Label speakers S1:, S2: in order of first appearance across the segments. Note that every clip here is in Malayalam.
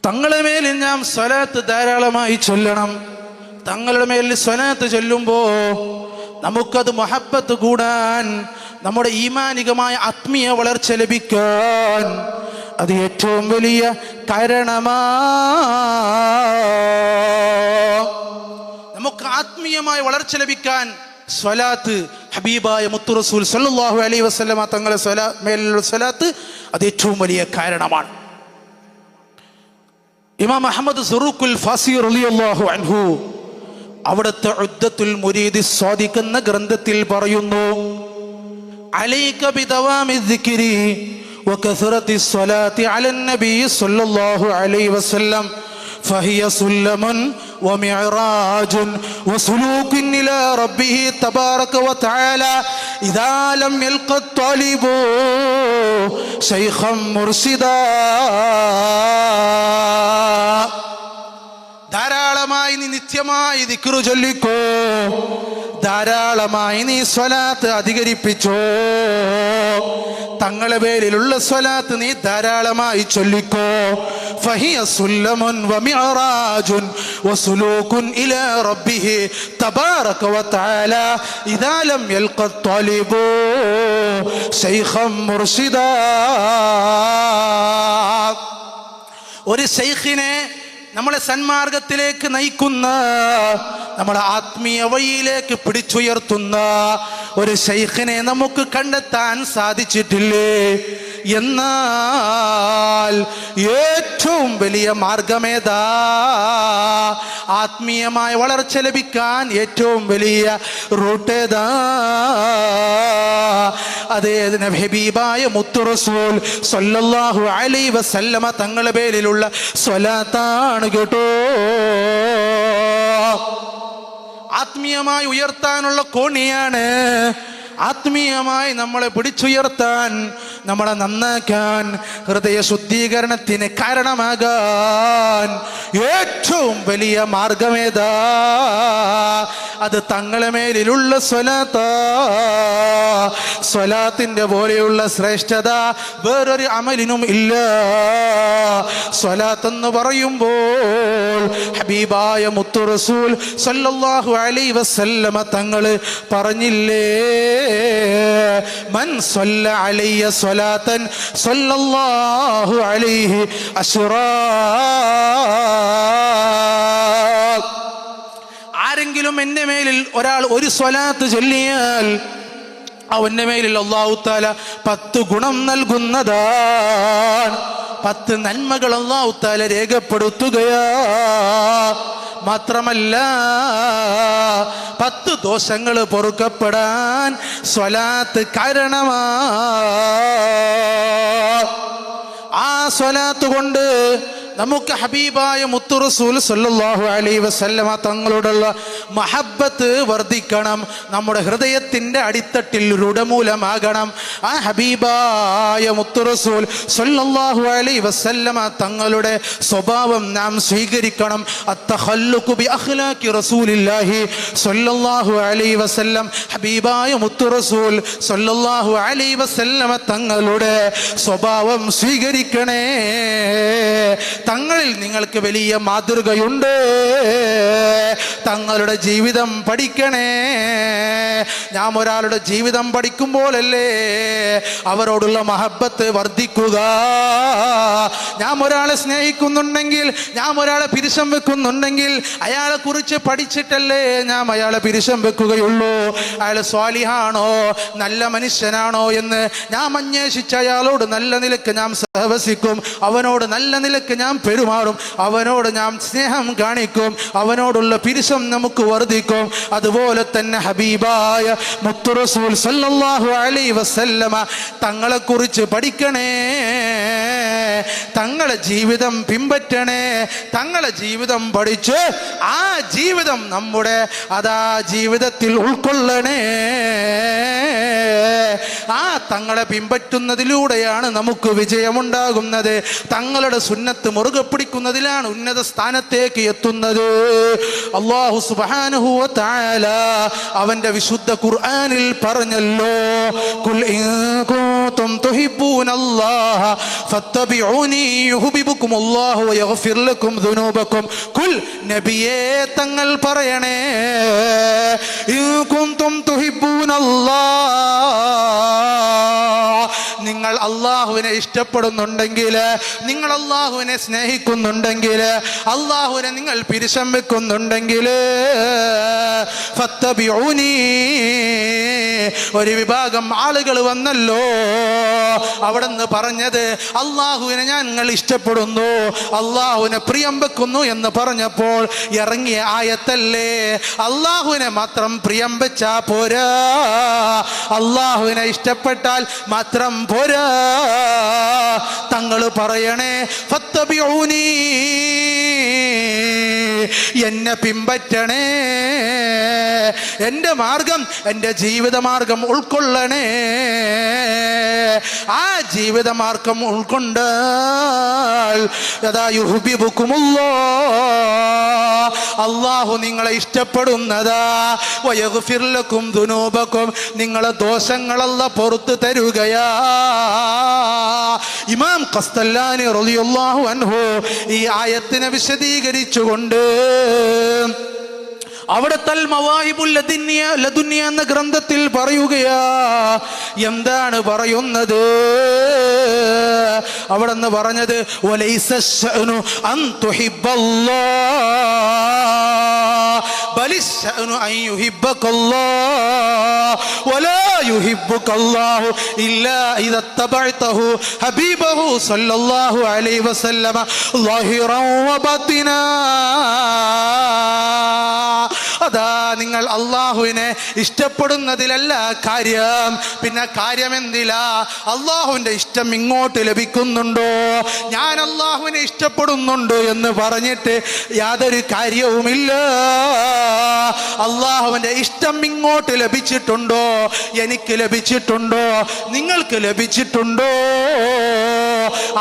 S1: തങ്ങളുടെ മേലിൽ നാം സ്വലാത്ത് ധാരാളമായി ചൊല്ലണം. തങ്ങളുടെ മേലിൽ സ്വലാത്ത് ചൊല്ലുമ്പോൾ നമുക്കത് മഹബത്ത് കൂടാൻ, നമ്മുടെ ഈമാനികമായ ആത്മീയ വളർച്ച ലഭിക്കാൻ അത് ഏറ്റവും വലിയ കാരണമാ. നമുക്ക് ആത്മീയമായ വളർച്ച ലഭിക്കാൻ സ്വലാത്ത്, ഹബീബായ മുത്തു റസൂൽ സല്ലല്ലാഹു അലൈഹി വസല്ലമ തങ്ങളുടെ മേലുള്ള സ്വലാത്ത് അത് ഏറ്റവും വലിയ കാരണമാണ്. ഇമാം അഹ്മദ് സറൂഖുൽ ഫാസി റളിയല്ലാഹു അൻഹു അവിടുത്തെ ഉദ്ദത്തുൽ മുരീദ് സ്വാദിഖ് എന്ന ഗ്രന്ഥത്തിൽ പറയുന്നു, അലൈക ബിദവാമി ദിക്രി വകസറത്തി സ്വലാത്തി അലൻ നബി സല്ലല്ലാഹു അലൈഹി വസല്ലം ഫഹിയ സുല്ലമുൻ വമിഅറാജുൻ വസുലൂകുൻ ഇലാ റബ്ബിഹി തബാറക വതആല ഇദാ ലം യൽഖ ത്വാലിബു ശൈഖൻ മുർശിദാ. ധാരാളമായി നീ നിത്യമായി ദിക്റ് ചൊല്ലിക്കോ, ധാരാളമായി നീ സ്വലാത്ത് അധികരിപ്പിച്ചോ. തങ്ങളുടെ പേരിലുള്ള സ്വലാത്ത് നീ ധാരാളമായി ചൊല്ലിക്കോ. ഫഹിയ സുല്ലമുൻ വമിഅറാജുൻ വസുലൂകുൻ ഇലാ റബ്ബിഹി തബാറക വതആല ഇദാ ലം യൽഖ ത്വാലിബു ശൈഖൻ മുർശിദാ. ഒരു ശൈഖിനെ നമ്മളെ സന്മാർഗത്തിലേക്ക് നയിക്കുന്ന, നമ്മളെ ആത്മീയ വഴിയിലേക്ക് പിടിച്ചുയർത്തുന്ന ഒരു ശൈഖിനെ നമുക്ക് കണ്ടെത്താൻ സാധിച്ചിട്ടില്ലേ? എന്നാൽ ഏറ്റവും വലിയ മാർഗമേതാ? ആത്മീയമായ വളർച്ച ലഭിക്കാൻ ഏറ്റവും വലിയ റൂട്ടേതാ? അതേതിന് ഹബീബായ മുത്തു റസൂൽ സല്ലല്ലാഹു അലൈഹി വസല്ലമ തങ്ങളുടെ പേരിലുള്ള സ്വലാത്താണ് കേട്ടോ. ആത്മീയമായി ഉയർത്താനുള്ള കോണിയാണ്. ആത്മീയമായി നമ്മളെ പിടിച്ചുയർത്താൻ, നമ്മളെ നന്നാക്കാൻ, ഹൃദയ ശുദ്ധീകരണത്തിന് കാരണമാകാൻ ഏറ്റവും വലിയ മാർഗമേതാ? അത് തങ്ങളുടെ മേലിലുള്ള സ്വലാത്താ. സ്വലാത്തിന്റെ പോലെയുള്ള ശ്രേഷ്ഠത വേറൊരു അമലിനും ഇല്ല. സ്വലാത്ത് എന്ന് പറയുമ്പോൾ ഹബീബായ മുത്തു റസൂൽ സല്ലല്ലാഹു അലൈഹി വസല്ലമ തങ്ങൾ പറഞ്ഞില്ലേ, മൻ സ്വല്ല അലയ്യ സ്വലാത്തൻ സ്വല്ലല്ലാഹു അലൈഹി അശ്റാ. ആരെങ്കിലും എൻ്റെ മേലിൽ ഒരാൾ ഒരു സ്വലാത്ത് ചൊല്ലിയാൽ അവന്റെ മേലിൽ അല്ലാഹു തആല 10 ഗുണം നൽകുന്നതാണ്. 10 നന്മകൾ അല്ലാഹു തആല രേഖപ്പെടുത്തുകയാ. മാത്രമല്ല 10 ദോഷങ്ങൾ പൊറുക്കപ്പെടാൻ സ്വലാത്ത് കാരണമാ. ആ സ്വലാത്ത് കൊണ്ട് നമുക്ക് ഹബീബായ മുത്തു റസൂൽ സല്ലല്ലാഹു അലൈഹി വസല്ലമ തങ്ങളോടുള്ള മഹബ്ബത്ത് വർദ്ധിക്കണം. നമ്മുടെ ഹൃദയത്തിൻ്റെ അടിത്തട്ടിൽ രുടമൂലമാകണം. ആ ഹബീബായ മുത്തു റസൂൽ സല്ലല്ലാഹു അലൈഹി വസല്ലമ തങ്ങളുടെ സ്വഭാവം നാം സ്വീകരിക്കണം. അത്തഖല്ലുഖു ബി അഖ്ലാഖി റസൂലില്ലാഹി സല്ലല്ലാഹു അലൈഹി വസല്ലം. ഹബീബായ മുത്തു റസൂൽ സല്ലല്ലാഹു അലൈഹി വസല്ലമ തങ്ങളുടെ സ്വഭാവം സ്വീകരിക്കണേ. തങ്ങളിൽ നിങ്ങൾക്ക് വലിയ മാതൃകയുണ്ട്. തങ്ങളുടെ ജീവിതം പഠിക്കണേ. നാം ഒരാളുടെ ജീവിതം പഠിക്കുമ്പോഴല്ലേ അവരോടുള്ള മഹബത്ത് വർദ്ധിക്കുക. നാം ഒരാളെ സ്നേഹിക്കുന്നുണ്ടെങ്കിൽ, നാം ഒരാളെ പിരിശം വെക്കുന്നുണ്ടെങ്കിൽ അയാളെ കുറിച്ച് പഠിച്ചിട്ടല്ലേ നാം അയാളെ പിരിശം വെക്കുകയുള്ളൂ. അയാൾ സ്വാലിഹാണോ, നല്ല മനുഷ്യനാണോ എന്ന് നാം അന്വേഷിച്ച് അയാളോട് നല്ല നിലക്ക് നാം സഹവസിക്കും. അവനോട് നല്ല നിലക്ക് നാം പെരുമാറും. അവനോട് നാം സ്നേഹം കാണിക്കും. അവനോടുള്ള പിരിശം നമുക്ക് വർദ്ധിക്കും. അതുപോലെ തന്നെ ഹബീബായ മുത്തു റസൂൽ സല്ലല്ലാഹു അലൈഹി വസല്ലമ തങ്ങളെ കുറിച്ച് പഠിക്കണേ. തങ്ങളെ ജീവിതം പിൻപറ്റണേ. തങ്ങളെ ജീവിതം പഠിച്ച് ആ ജീവിതം നമ്മുടെ ജീവിതത്തിൽ ഉൾക്കൊള്ളണേ. ആ തങ്ങളെ പിൻപറ്റുന്നതിലൂടെയാണ് നമുക്ക് വിജയമുണ്ടാകുന്നത്. തങ്ങളുടെ സുന്നത്ത് മുറുകെ പിടിക്കുന്നതിലാണ് ഉന്നത സ്ഥാനത്തേക്ക് എത്തുന്നത്. അല്ലാഹു സുബ്ഹാനഹു വ തആല അവന്റെ വിശുദ്ധ ഖുർആനിൽ പറഞ്ഞല്ലോ, ഖുൽ ഇൻ കുൻതും തുഹിബ്ബൂനല്ലാഹ ഫത്തബിഊനി ഫത്തബിഊനി യുഹ്ബിബുകുമുല്ലാഹു വയഗ്ഫിർ ലക്കും ദുനൂബക്കും. ഖുൽ നബിയേ തങ്ങൾ പറയണേ, ഇൻ കുൻതും തുഹിബ്ബൂനല്ലാഹ്, നിങ്ങൾ അല്ലാഹുവിനെ ഇഷ്ടപ്പെടുന്നുണ്ടെങ്കിൽ, നിങ്ങൾ അല്ലാഹുവിനെ സ്നേഹിക്കുന്നുണ്ടെങ്കിൽ, അല്ലാഹുവിനെ നിങ്ങൾ പിരിശം വെക്കുന്നുണ്ടെങ്കിൽ, ഫത്തബിഊനി, ഒരു വിഭാഗം ആളുകൾ വന്നല്ലോ, അവിടുന്ന് പറഞ്ഞത് അള്ളാഹുവിനെ ഞങ്ങൾ ഇഷ്ടപ്പെടുന്നു, അള്ളാഹുവിനെ പ്രിയം വെക്കുന്നു എന്ന് പറഞ്ഞപ്പോൾ ഇറങ്ങിയ ആയത്തല്ലേ. അള്ളാഹുവിനെ മാത്രം പ്രിയം വെച്ചാ പോരാ, അള്ളാഹുവിനെ ഇഷ്ടപ്പെട്ടാൽ മാത്രം പോരാ. തങ്ങൾ പറയണേ, ഫത്തബിഊനി, എന്നെ പിൻപറ്റണേ, എൻ്റെ മാർഗം, എൻ്റെ ജീവിതമാർഗം ഉൾക്കൊള്ളണേ. ആ ജീവിതമാർഗം ഉൾക്കൊണ്ടാൽ അല്ലാഹു നിങ്ങളെ ഇഷ്ടപ്പെടുന്നതാ. വയഗ്ഫിർ ലക്കും ദുനൂബക്കും, നിങ്ങളെ ദോഷങ്ങളെല്ലാം പുറത്തു തരുകയാ. ഇമാം ഖസ്തല്ലാനി റളിയല്ലാഹു അൻഹു ഈ ആയത്തിനെ വിശദീകരിച്ചുകൊണ്ട് അവിടുത്തെ മവാഹിബുൽ ലദുനിയ എന്ന ഗ്രന്ഥത്തിൽ പറയുകയാ. എന്താണ് പറയുന്നത്? അവിടെന്ന് പറഞ്ഞത്, വലൈസ ശഅ്നു അൻ തുഹിബ്ബല്ലാഹ് ബലിശ്ശഅ്നു അൻ യുഹിബ്ബകല്ലാഹ് വലാ യുഹിബ്ബുകല്ലാഹു ഇല്ലാ ഇദാ തബഅതഹു ഹബീബഹു സല്ലല്ലാഹു അലൈഹി വസല്ലമ ളാഹിറൻ വബാതിനാ. അതാ, നിങ്ങൾ അള്ളാഹുവിനെ ഇഷ്ടപ്പെടുന്നതിലല്ല കാര്യം, പിന്നെ കാര്യം എന്തിലാ? അള്ളാഹുവിന്റെ ഇഷ്ടം ഇങ്ങോട്ട് ലഭിക്കുന്നുണ്ടോ? ഞാൻ അള്ളാഹുവിനെ ഇഷ്ടപ്പെടുന്നുണ്ട് എന്ന് പറഞ്ഞിട്ട് യാതൊരു കാര്യവുമില്ല. അള്ളാഹുവിന്റെ ഇഷ്ടം ഇങ്ങോട്ട് ലഭിച്ചിട്ടുണ്ടോ? എനിക്ക് ലഭിച്ചിട്ടുണ്ടോ? നിങ്ങൾക്ക് ലഭിച്ചിട്ടുണ്ടോ?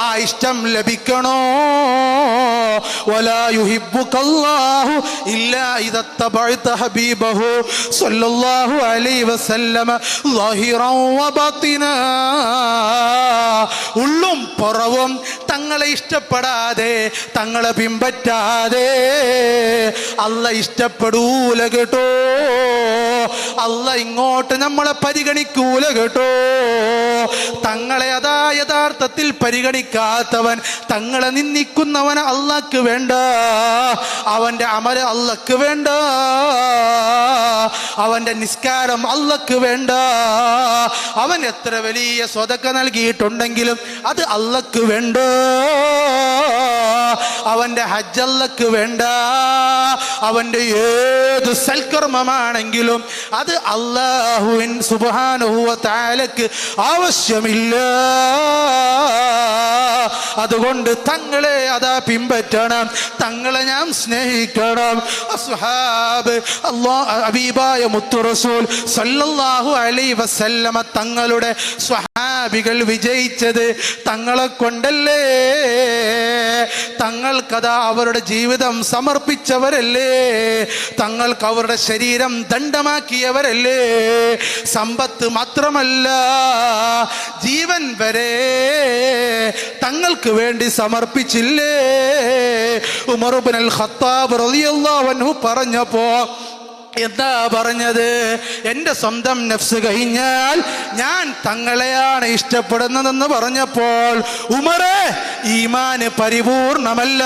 S1: ആ ഇഷ്ടം ലഭിക്കണോ? വലാ യുഹിബ്ബുകല്ലാഹു ഇല്ലാ ഇദാ തബഅത ഹബീബഹു സല്ലല്ലാഹു അലൈഹി വസല്ലമ ളാഹിറൻ വബാതിനാ. ഉള്ളും പുറവും തങ്ങളെ ഇഷ്ടപ്പെടാതെ, തങ്ങളെ പിൻപറ്റാതെ അല്ലാഹ് ഇഷ്ടപ്പെടൂല കേട്ടോ. അല്ലാഹ് ഇങ്ങോട്ട് നമ്മളെ പരിഗണിക്കൂല കേട്ടോ. തങ്ങളെ അതാ യഥാർത്ഥത്തിൽ പരിഗണിക്കാത്തവൻ, തങ്ങളെ നിന്ദിക്കുന്നവൻ അല്ലാഹ്ക്ക് വേണ്ട, അവന്റെ അമല് അല്ലാഹ്ക്ക് വേണ്ട, അവന്റെ നിസ്കാരം അല്ലാഹ്ക്ക് വേണ്ട, അവൻ എത്ര വലിയ സ്വതക്ക നൽകിയിട്ടുണ്ടെങ്കിലും അത് അല്ലാഹ്ക്ക് വേണ്ട, അവന്റെ ഹജ്ജ് അല്ലാഹ്ക്ക് വേണ്ട, അവന്റെ ഏത് സൽക്കർമ്മമാണെങ്കിലും അത് അല്ലാഹുവിൻ സുബ്ഹാനഹു വ തആലക്ക് ആവശ്യമില്ല. അതുകൊണ്ട് തങ്ങളെ അതാ പിൻപറ്റണം, തങ്ങളെ ഞാൻ സ്നേഹിക്കണം. അസ്ഹാബ് ഹബീബായ മുത്തു റസൂൽ സല്ലല്ലാഹു അലൈഹി വസല്ലമ തങ്ങളുടെ സ്വഹാബികൾ വിജയിച്ചത് തങ്ങളെ കൊണ്ടല്ലേ. തങ്ങൾക്കതാ അവരുടെ ജീവിതം സമർപ്പിച്ചവരല്ലേ, തങ്ങൾക്ക് അവരുടെ ശരീരം ദണ്ഡമാക്കിയവരല്ലേ. സമ്പത്ത് മാത്രമല്ല, ജീവൻ വരെ തങ്ങൾക്ക് വേണ്ടി സമർപ്പിച്ചില്ലേ. ഉമർ ഇബ്നുൽ ഖത്താബ് റളിയല്ലാഹു അൻഹു പറഞ്ഞപ്പോ എന്താ പറഞ്ഞത്? എൻ്റെ സ്വന്തം നഫ്സ് കഴിഞ്ഞാൽ ഞാൻ തങ്ങളെയാണ് ഇഷ്ടപ്പെടുന്നതെന്ന് പറഞ്ഞപ്പോൾ, ഉമറേ, ഈമാന് പരിപൂർണമല്ല,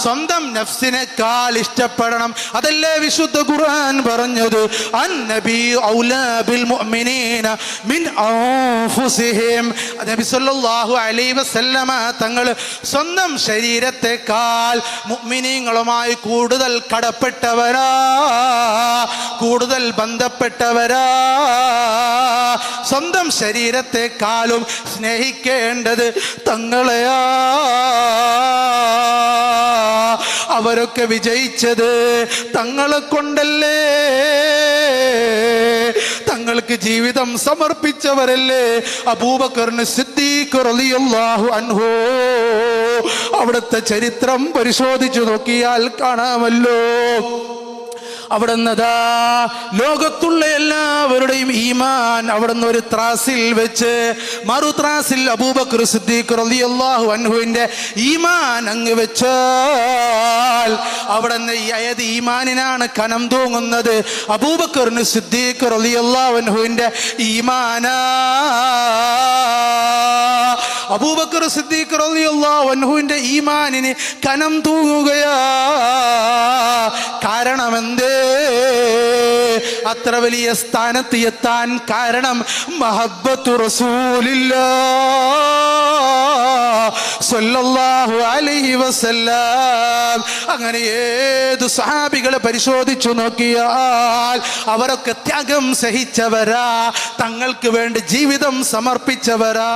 S1: സ്വന്തം നഫ്സിനേക്കാൾ ഇഷ്ടപ്പെടണം. അതല്ലേ വിശുദ്ധ ഖുർആൻ പറഞ്ഞത്, അന്നബി ഔലാ ബിൽ മുഅ്മിനീന മിൻ അൻഫുസിഹിം. നബി സല്ലല്ലാഹു അലൈഹി വസല്ലമ തങ്ങൾ സ്വന്തം ശരീരത്തെക്കാൾ മുഅ്മിനീങ്ങളുമായി കൂടുതൽ കടപ്പെട്ടവരാ, കൂടുതൽ ബന്ധപ്പെട്ടവരാ. സ്വന്തം ശരീരത്തെക്കാളും സ്നേഹിക്കേണ്ടത് തങ്ങളെയാ. അവരൊക്കെ വിജയിച്ചത് തങ്ങളെ കൊണ്ടല്ലേ, തങ്ങൾക്ക് ജീവിതം സമർപ്പിച്ചവരല്ലേ. അബൂബക്കർ സിദ്ദീഖ് റളിയല്ലാഹു അൻഹു, അവിടുത്തെ ചരിത്രം പരിശോധിച്ചു നോക്കിയാൽ കാണാമല്ലോ. അവിടുന്ന് ലോകത്തുള്ള എല്ലാവരുടെയും ഈമാൻ അവിടുന്ന് ഒരു ത്രാസിൽ വെച്ച് മറു ത്രാസിൽ അബൂബക്കർ സിദ്ദീഖ് റളിയല്ലാഹു അൻഹുവിന്റെ ഈമാൻ അങ്ങ് വെച്ചാൽ അവിടുന്ന് ഏത് ഈമാനിനാണ് കനം തൂങ്ങുന്നത്? അബൂബക്കർ സിദ്ദീഖ് റളിയല്ലാഹു അൻഹുവിന്റെ ഈമാനാ. അബൂബക്കർ സിദ്ദീഖ് റളിയല്ലാഹു അൻഹുവിന്റെ ഈമാനിന് കനം തൂങ്ങുകയാ. കാരണം എന്തേ? അത്ര വലിയ സ്ഥാനത്ത് എത്താൻ കാരണം മഹബ്ബത്തു റസൂലില്ലാഹ് സ്വല്ലല്ലാഹു അലൈഹി വസല്ലം. അങ്ങനെ ഏത് സഹാബികളെ പരിശോധിച്ചു നോക്കിയാൽ അവരൊക്കെ ത്യാഗം സഹിച്ചവരാ, തങ്ങൾക്ക് വേണ്ടി ജീവിതം സമർപ്പിച്ചവരാ.